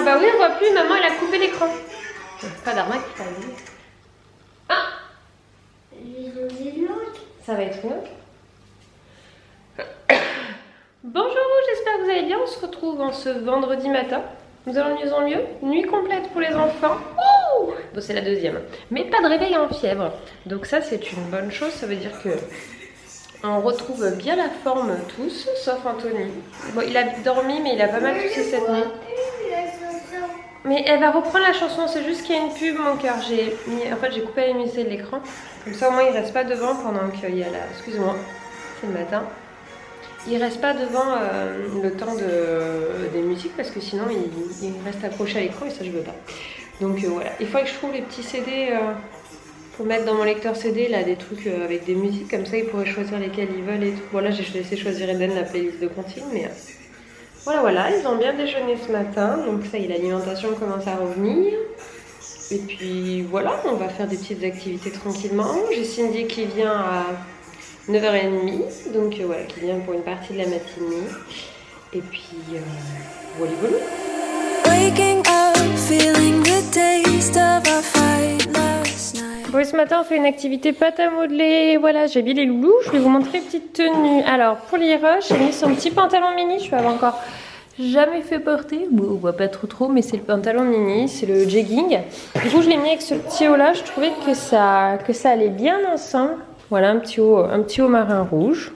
bah oui, on voit plus, maman elle a coupé l'écran. Pas d'arnaque, pas de... Ah, ça va être une autre. Bonjour, j'espère que vous allez bien. On se retrouve en ce vendredi matin. Nous allons de mieux en mieux. Nuit complète pour les enfants. Ouh, bon, c'est la deuxième. Mais pas de réveil en fièvre. Donc ça, c'est une bonne chose. Ça veut dire que on retrouve bien la forme tous, sauf Anthony. Bon, il a dormi, mais il a pas mal toussé cette nuit. Mais elle va reprendre la chanson. C'est juste qu'il y a une pub, mon cœur. En fait, j'ai coupé la luminosité de l'écran. Comme ça, au moins, il reste pas devant pendant qu'il y a la... Excuse-moi, c'est le matin. Il reste pas devant le temps des musiques parce que sinon il reste accroché à l'écran et ça je veux pas. Donc voilà, il faudrait que je trouve les petits CD pour mettre dans mon lecteur CD là, des trucs avec des musiques comme ça ils pourraient choisir lesquels ils veulent et tout. Voilà, j'ai laissé choisir Eden la playlist de Contine, mais voilà, ils ont bien déjeuné ce matin, donc ça y est, l'alimentation commence à revenir. Et puis voilà, on va faire des petites activités tranquillement. J'ai Cindy qui vient à 9h30, donc voilà, qui vient pour une partie de la matinée. Et puis, voilà. Bon, ce matin, on fait une activité pâte à modeler. Voilà, j'ai habillé les loulous. Je vais vous montrer les petites tenues. Alors, pour l'Iroche, j'ai mis son petit pantalon mini. Je l'avais encore jamais fait porter. Bon, on voit pas trop, mais c'est le pantalon mini. C'est le jegging. Du coup, je l'ai mis avec ce petit haut là. Je trouvais que ça allait bien ensemble. Voilà, un petit haut marin rouge.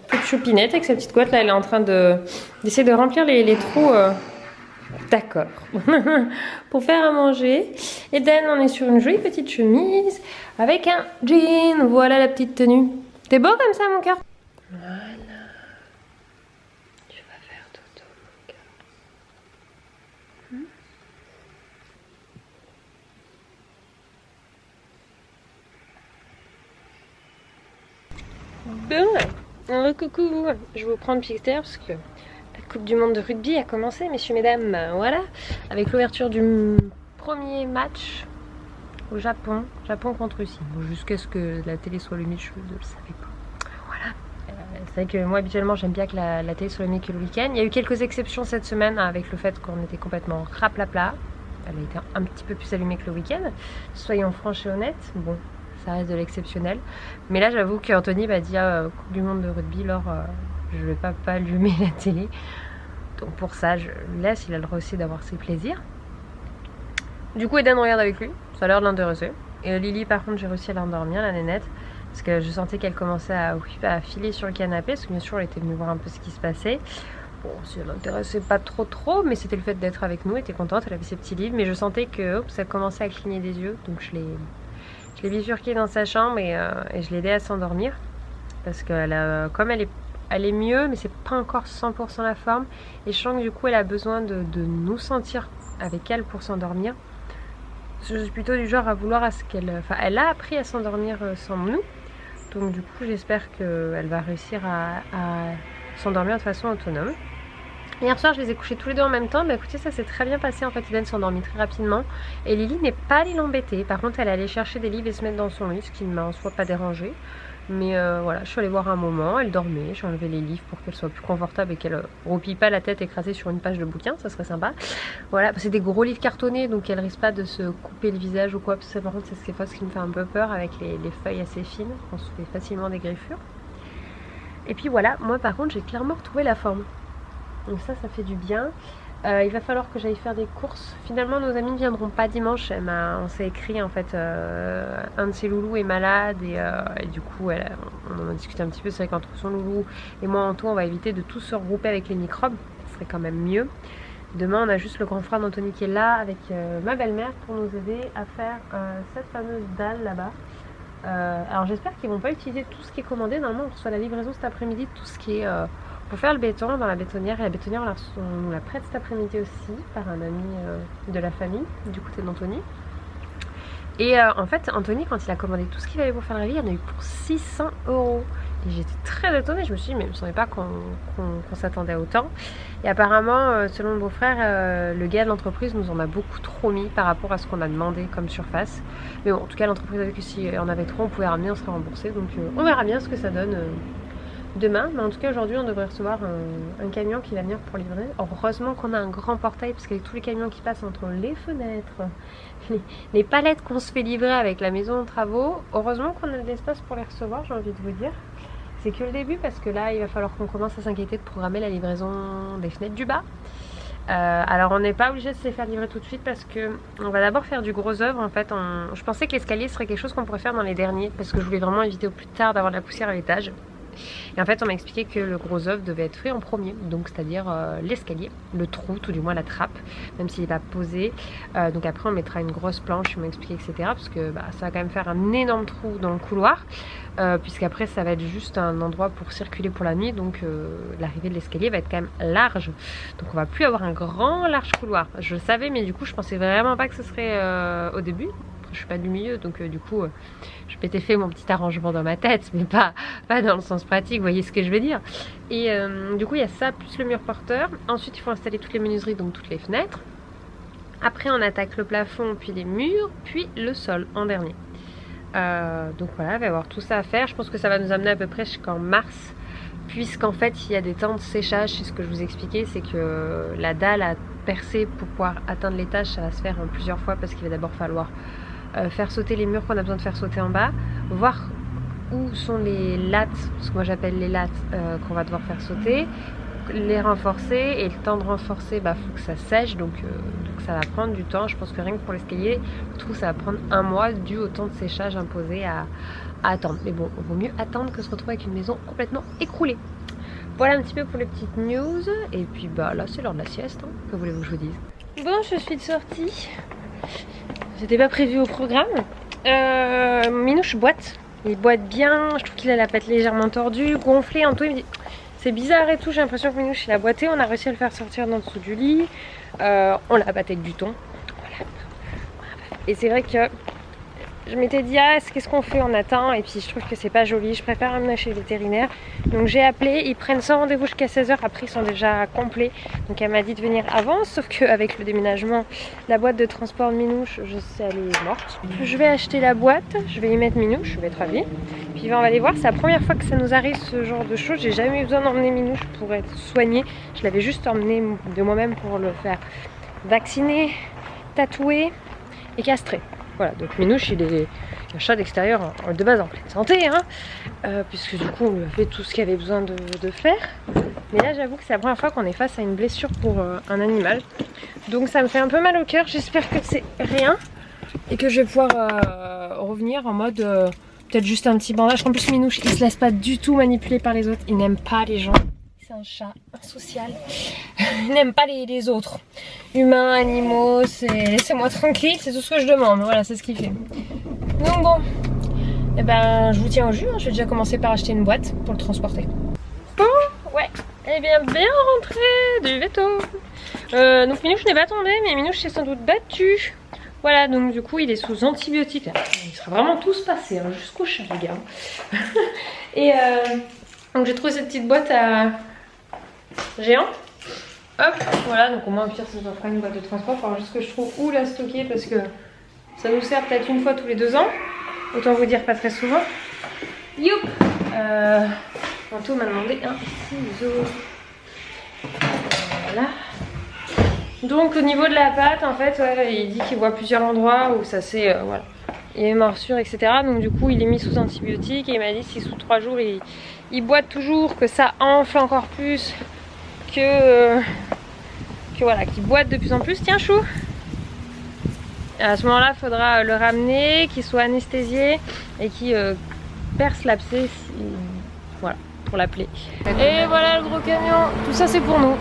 Petite choupinette avec sa petite couette. Là, elle est en train d'essayer de remplir les trous. D'accord. Pour faire à manger. Et Dan, on est sur une jolie petite chemise avec un jean. Voilà la petite tenue. T'es beau comme ça, mon cœur? Voilà. Tu vas faire dodo, mon cœur. Bon, coucou, je vous prends de pied terre parce que la Coupe du Monde de rugby a commencé, messieurs, mesdames, voilà, avec l'ouverture du premier match au Japon contre Russie. Bon, jusqu'à ce que la télé soit allumée, je ne le savais pas. Voilà, c'est vrai que moi habituellement j'aime bien que la télé soit allumée que le week-end. Il y a eu quelques exceptions cette semaine avec le fait qu'on était complètement raplapla. Elle a été un petit peu plus allumée que le week-end, soyons franches et honnêtes. Bon, ça reste de l'exceptionnel. Mais là, j'avoue qu'Anthony m'a dit Coupe du Monde de rugby, Laure, je vais pas allumer la télé. Donc pour ça, je le laisse. Il a le droit aussi d'avoir ses plaisirs. Du coup, Eden regarde avec lui. Ça a l'air de l'intéresser. Et Lily, par contre, j'ai réussi à l'endormir, la nénette. Parce que je sentais qu'elle commençait à filer sur le canapé. Parce que bien sûr, elle était venue voir un peu ce qui se passait. Bon, ça ne l'intéressait pas trop, mais c'était le fait d'être avec nous. Elle était contente, elle avait ses petits livres. Mais je sentais que ça commençait à cligner des yeux. Donc je l'ai bifurquée dans sa chambre et je l'ai aidée à s'endormir. Parce que comme elle est mieux, mais c'est pas encore 100% la forme. Et je sens que du coup, elle a besoin de nous sentir avec elle pour s'endormir. Je suis plutôt du genre à vouloir elle a appris à s'endormir sans nous. Donc du coup, j'espère qu'elle va réussir à s'endormir de façon autonome. Hier soir, je les ai couchés tous les deux en même temps. Bah écoutez, ça s'est très bien passé. En fait, Eden s'est endormie très rapidement. Et Lily n'est pas allée l'embêter. Par contre, elle est allée chercher des livres et se mettre dans son lit, ce qui ne m'a en soi pas dérangée. Mais voilà, je suis allée voir un moment, elle dormait, j'ai enlevé les livres pour qu'elle soit plus confortable et qu'elle roupille pas la tête écrasée sur une page de bouquin, ça serait sympa. Voilà, c'est des gros livres cartonnés, donc elle risque pas de se couper le visage ou quoi, parce que par contre c'est ce qui me fait un peu peur avec les feuilles assez fines, on se fait facilement des griffures. Et puis voilà, moi par contre j'ai clairement retrouvé la forme, donc ça fait du bien. Il va falloir que j'aille faire des courses. Finalement, nos amis ne viendront pas dimanche. On s'est écrit en fait. Un de ses loulous est malade et du coup, on en a discuté un petit peu. C'est vrai qu'entre son loulou et moi, en tout, on va éviter de tous se regrouper avec les microbes. Ce serait quand même mieux. Demain, on a juste le grand frère d'Anthony qui est là avec ma belle-mère pour nous aider à faire cette fameuse dalle là-bas. Alors, j'espère qu'ils vont pas utiliser tout ce qui est commandé. Normalement, on reçoit la livraison cet après-midi de tout ce qui est pour faire le béton dans la bétonnière. Et la bétonnière, on la prête cet après-midi aussi par un ami de la famille, du côté d'Anthony. Et en fait, Anthony, quand il a commandé tout ce qu'il avait pour faire la vie, il y en a eu pour 600 €. Et j'étais très étonnée, je me suis dit, mais je ne savais pas qu'on s'attendait à autant. Et apparemment, selon le beau-frère, le gars de l'entreprise nous en a beaucoup trop mis par rapport à ce qu'on a demandé comme surface. Mais bon, en tout cas, l'entreprise a dit que si on avait trop, on pouvait ramener, on serait remboursé. Donc on verra bien ce que ça donne demain, mais en tout cas aujourd'hui on devrait recevoir un camion qui va venir pour livrer. Heureusement qu'on a un grand portail parce qu'avec tous les camions qui passent entre les fenêtres, les palettes qu'on se fait livrer avec la maison en travaux, heureusement qu'on a de l'espace pour les recevoir, j'ai envie de vous dire. C'est que le début parce que là il va falloir qu'on commence à s'inquiéter de programmer la livraison des fenêtres du bas. Alors on n'est pas obligé de se les faire livrer tout de suite parce que on va d'abord faire du gros œuvre en fait. Je pensais que l'escalier serait quelque chose qu'on pourrait faire dans les derniers parce que je voulais vraiment éviter au plus tard d'avoir de la poussière à l'étage. Et en fait on m'a expliqué que le gros œuvre devait être fait en premier, donc c'est-à-dire l'escalier, le trou, tout du moins la trappe, même s'il n'est pas posé. Donc après on mettra une grosse planche, ils m'ont expliqué etc. Parce que ça va quand même faire un énorme trou dans le couloir. Puisqu'après ça va être juste un endroit pour circuler pour la nuit, donc l'arrivée de l'escalier va être quand même large, donc on va plus avoir un grand large couloir. Je le savais mais du coup je pensais vraiment pas que ce serait au début. Je suis pas du milieu donc du coup je m'étais fait mon petit arrangement dans ma tête mais pas dans le sens pratique, vous voyez ce que je veux dire. Et du coup il y a ça plus le mur porteur. Ensuite il faut installer toutes les menuiseries, donc toutes les fenêtres. Après on attaque le plafond, puis les murs, puis le sol en dernier. Donc voilà, il va y avoir tout ça à faire. Je pense que ça va nous amener à peu près jusqu'en mars, puisqu'en fait il y a des temps de séchage. C'est ce que je vous expliquais, c'est que la dalle à percer pour pouvoir atteindre l'étage, ça va se faire en plusieurs fois parce qu'il va d'abord falloir faire sauter les murs qu'on a besoin de faire sauter en bas, voir où sont les lattes, ce que moi j'appelle les lattes qu'on va devoir faire sauter, les renforcer, et le temps de renforcer, faut que ça sèche, donc ça va prendre du temps. Je pense que rien que pour l'escalier, je trouve que ça va prendre un mois dû au temps de séchage imposé à attendre. Mais bon, il vaut mieux attendre que se retrouver avec une maison complètement écroulée. Voilà un petit peu pour les petites news, et puis là c'est l'heure de la sieste, hein. Que voulez-vous que je vous dise? Bon, je suis de sortie. C'était pas prévu au programme. Minouche boite. Il boite bien. Je trouve qu'il a la patte légèrement tordue, gonflée. En tout, il me dit c'est bizarre et tout. J'ai l'impression que Minouche il a boité. On a réussi à le faire sortir d'en dessous du lit. On l'a battu avec du thon. Voilà. Et c'est vrai que je m'étais dit qu'est-ce qu'on fait, on attend, et puis je trouve que c'est pas joli, je préfère amener chez le vétérinaire. Donc j'ai appelé, ils prennent sans rendez-vous jusqu'à 16h, après ils sont déjà complets. Donc elle m'a dit de venir avant, sauf qu'avec le déménagement, la boîte de transport de Minouche, je sais, elle est morte. Je vais acheter la boîte, je vais y mettre Minouche, je vais être ravie. Puis on va aller voir, c'est la première fois que ça nous arrive ce genre de choses. J'ai jamais eu besoin d'emmener Minouche pour être soignée, je l'avais juste emmené de moi-même pour le faire vacciner, tatouer et castrer. Voilà, donc Minouche il est un chat d'extérieur de base en pleine santé, puisque du coup on lui a fait tout ce qu'il avait besoin de faire. Mais là j'avoue que c'est la première fois qu'on est face à une blessure pour un animal. Donc ça me fait un peu mal au cœur, j'espère que c'est rien et que je vais pouvoir revenir en mode peut-être juste un petit bandage. En plus Minouche il se laisse pas du tout manipuler par les autres, il n'aime pas les gens. C'est un chat insocial, il n'aime pas les autres. Humains, animaux, laissez-moi tranquille, c'est tout ce que je demande, voilà, c'est ce qu'il fait. Donc bon, je vous tiens au jus, je vais déjà commencer par acheter une boîte pour le transporter. Bon, ouais, et bien rentré du veto. Donc Minouche n'est pas tombé, mais Minouche s'est sans doute battu. Voilà, donc du coup il est sous antibiotiques. Il sera vraiment tous passés, jusqu'au chat les gars. Et donc j'ai trouvé cette petite boîte à géant. Hop, voilà, donc au moins au pire ça nous fera une boîte de transport. Il faudra juste que je trouve où la stocker parce que ça nous sert peut-être une fois tous les 2 ans. Autant vous dire pas très souvent. Youp, Anto m'a demandé un ciseau. Voilà. Donc au niveau de la pâte, en fait, il dit qu'il voit plusieurs endroits où ça s'est, voilà, il y a une morsure, etc. Donc du coup il est mis sous antibiotiques et il m'a dit si sous 3 jours il boite toujours, que ça enfle encore plus, que voilà, qu'il boite de plus en plus. Tiens chou. À ce moment-là, il faudra le ramener, qu'il soit anesthésié et qu'il perce l'abcès, voilà, pour la plaie. Et voilà le gros camion, tout ça c'est pour nous.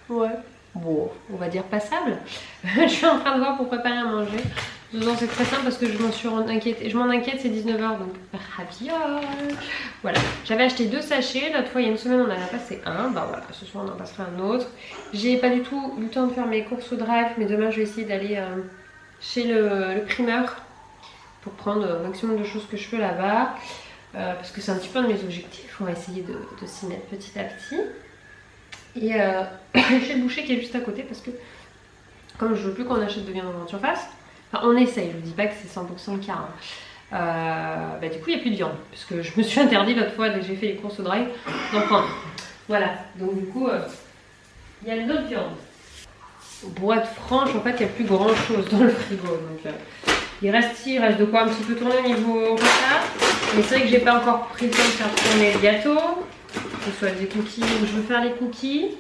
Ouais, bon, on va dire passable. Je suis en train de voir pour préparer à manger. Dedans c'est très simple parce que je m'en suis inquiétée. Je m'en inquiète, c'est 19h donc raviole. Voilà, j'avais acheté 2 sachets. L'autre fois il y a une semaine on en a passé un. Bah voilà, ce soir on en passera un autre. J'ai pas du tout eu le temps de faire mes courses au drive, mais demain je vais essayer d'aller chez le primeur pour prendre un maximum de choses que je peux là-bas. Parce que c'est un petit peu un de mes objectifs. On va essayer de s'y mettre petit à petit. Et chez le boucher qui est juste à côté parce que comme je veux plus qu'on achète de viande en grande surface. Enfin, on essaye, je vous dis pas que c'est 100% car. Bah, du coup, il n'y a plus de viande. Parce que je me suis interdit l'autre fois, dès que j'ai fait les courses au drive, d'en prendre. Voilà, donc du coup, il y a d'autres viandes. Pour être franche, en fait, il n'y a plus grand chose dans le frigo. Donc, il reste de quoi un petit peu tourner au niveau repas. Mais c'est vrai que j'ai pas encore pris le temps de faire tourner le gâteau. Que ce soit des cookies, je veux faire les cookies.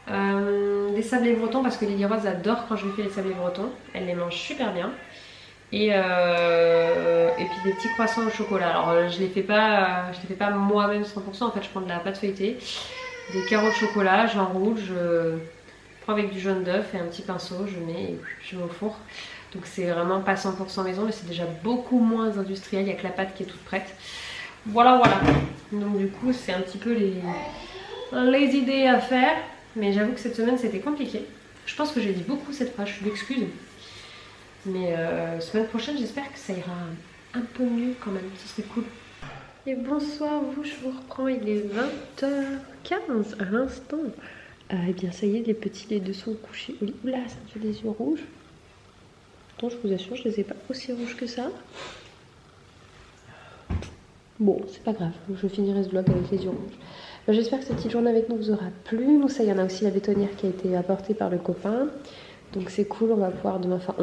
Des sablés bretons parce que Lily Rose adore quand je lui fais les sablés bretons, elle les mange super bien et puis des petits croissants au chocolat. Alors je les fais pas moi-même 100%, en fait je prends de la pâte feuilletée, des carreaux de chocolat, j'enroule, je prends avec du jaune d'œuf et un petit pinceau, je mets et je mets au four. Donc c'est vraiment pas 100% maison mais c'est déjà beaucoup moins industriel, il n'y a que la pâte qui est toute prête. Voilà. Donc du coup c'est un petit peu les idées à faire. Mais j'avoue que cette semaine c'était compliqué. Je pense que j'ai dit beaucoup cette fois, je m'excuse. Mais semaine prochaine j'espère que ça ira un peu mieux quand même, ce serait cool. Et bonsoir vous, je vous reprends, il est 20h15 à l'instant. Et bien ça y est, les petits les deux sont couchés au lit. Oula, ça me fait des yeux rouges. Pourtant je vous assure, je les ai pas aussi rouges que ça. Bon, c'est pas grave, je finirai ce vlog avec les yeux rouges. J'espère que cette petite journée avec nous vous aura plu. Nous, ça, il y en a aussi la bétonnière qui a été apportée par le copain. Donc c'est cool, on va pouvoir demain, enfin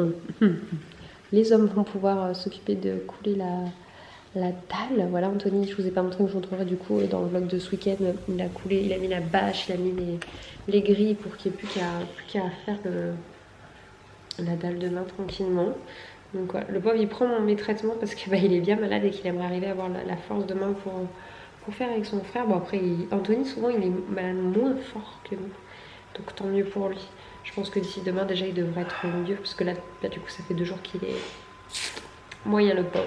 les hommes vont pouvoir s'occuper de couler la dalle. Voilà, Anthony, je vous ai pas montré, mais je vous montrerai du coup dans le vlog de ce week-end. Il a coulé, il a mis la bâche, il a mis les grilles pour qu'il n'y ait plus qu'à faire la dalle demain tranquillement. Donc voilà, le pauvre il prend mes traitements parce que il est bien malade et qu'il aimerait arriver à avoir la force demain pour faire avec son frère. Bon après, Anthony souvent il est malade moins fort que nous, donc tant mieux pour lui. Je pense que d'ici demain déjà il devrait être mieux parce que là du coup ça fait 2 jours qu'il est moyen le pauvre.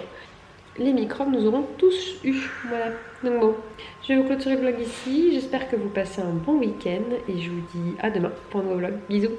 Les microbes nous aurons tous eu, voilà. Donc bon, je vais vous clôturer le vlog ici. J'espère que vous passez un bon week-end et je vous dis à demain pour un nouveau vlog. Bisous.